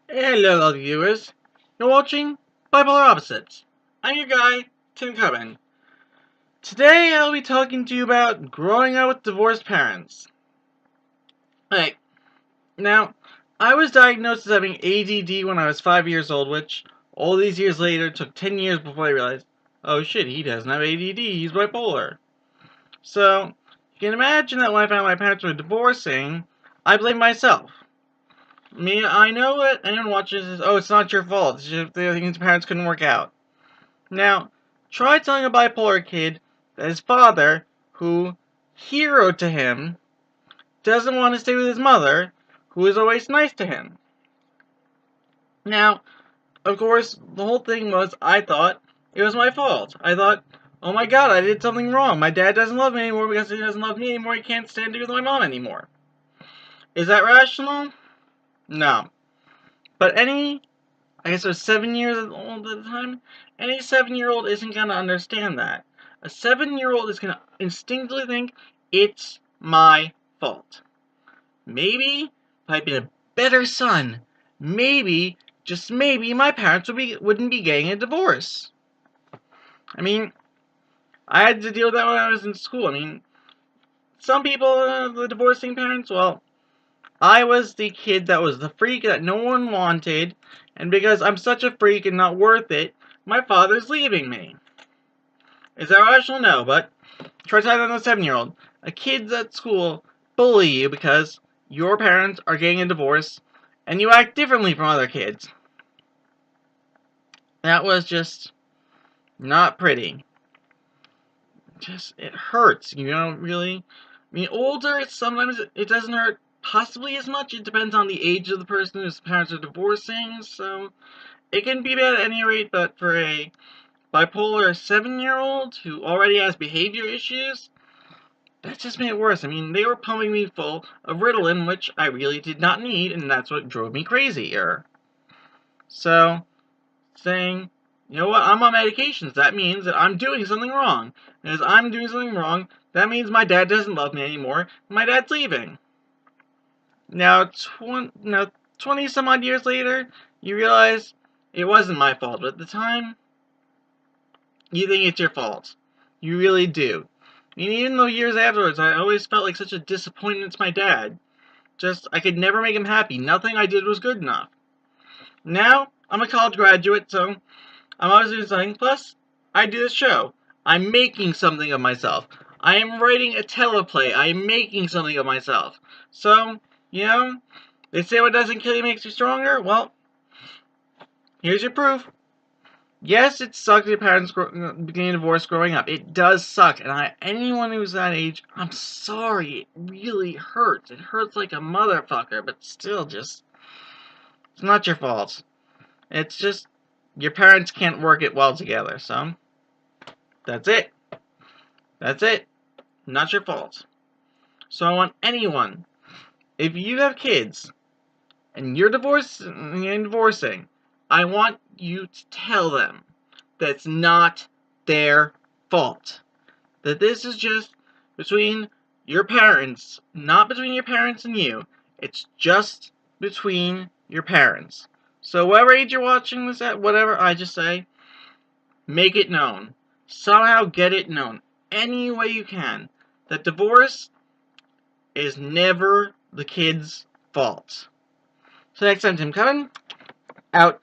Hello, all viewers. You're watching Bipolar Opposites. I'm your guy, Tim Cubbin. Today, I'll be talking to you about growing up with divorced parents. Hey, now, I was diagnosed as having ADD when I was 5 years old, which, all these years later, took 10 years before I realized, oh shit, he doesn't have ADD, he's bipolar. So, you can imagine that when I found my parents were divorcing, I blamed myself. I know what anyone watches is, oh, it's not your fault. It's just his parents couldn't work out. Now, try telling a bipolar kid that his father, who, hero to him, doesn't want to stay with his mother, who is always nice to him. Now, of course, the whole thing was, I thought it was my fault. I thought, oh my god, I did something wrong. My dad doesn't love me anymore because he doesn't love me anymore. He can't stand to be with my mom anymore. Is that rational? No. But I guess I was 7 years old at the time. Any 7-year-old isn't going to understand that. A 7-year-old is going to instinctively think, it's my fault. Maybe, if I'd been a better son, maybe, just maybe, my parents wouldn't be getting a divorce. I mean, I had to deal with that when I was in school. I mean, some people, the divorcing parents, well, I was the kid that was the freak that no one wanted, and because I'm such a freak and not worth it, my father's leaving me. Is that rational? No, but try to tell that on a 7-year-old. A kid at school bully you because your parents are getting a divorce, and you act differently from other kids. That was just not pretty. It hurts, really. I mean, older, sometimes it doesn't hurt possibly as much. It depends on the age of the person whose parents are divorcing, so it can be bad at any rate, but for a bipolar 7-year-old who already has behavior issues, that just made it worse. I mean, they were pumping me full of Ritalin, which I really did not need, and that's what drove me crazier. So, saying, you know what, I'm on medications, that means that I'm doing something wrong. And as I'm doing something wrong, that means my dad doesn't love me anymore, and my dad's leaving. Now, 20 some odd years later, you realize it wasn't my fault, but at the time, you think it's your fault. You really do. I mean, even though years afterwards, I always felt like such a disappointment to my dad. I could never make him happy. Nothing I did was good enough. Now, I'm a college graduate, so I'm always doing something. Plus, I do this show. I'm making something of myself. I am writing a teleplay. I am making something of myself. So, they say what doesn't kill you makes you stronger. Well, here's your proof. Yes, it sucks your parents getting divorced growing up. It does suck. And anyone who's that age, I'm sorry. It really hurts. It hurts like a motherfucker, but still it's not your fault. It's just, your parents can't work it well together, so, that's it. That's it. Not your fault. So I want anyone, if you have kids, and you're divorcing, I want you to tell them that's not their fault. That this is just between your parents, not between your parents and you. It's just between your parents. So whatever age you're watching this at, whatever I just say, make it known. Somehow get it known. Any way you can. That divorce is never the kid's fault. So next time, Tim Cubbin, out.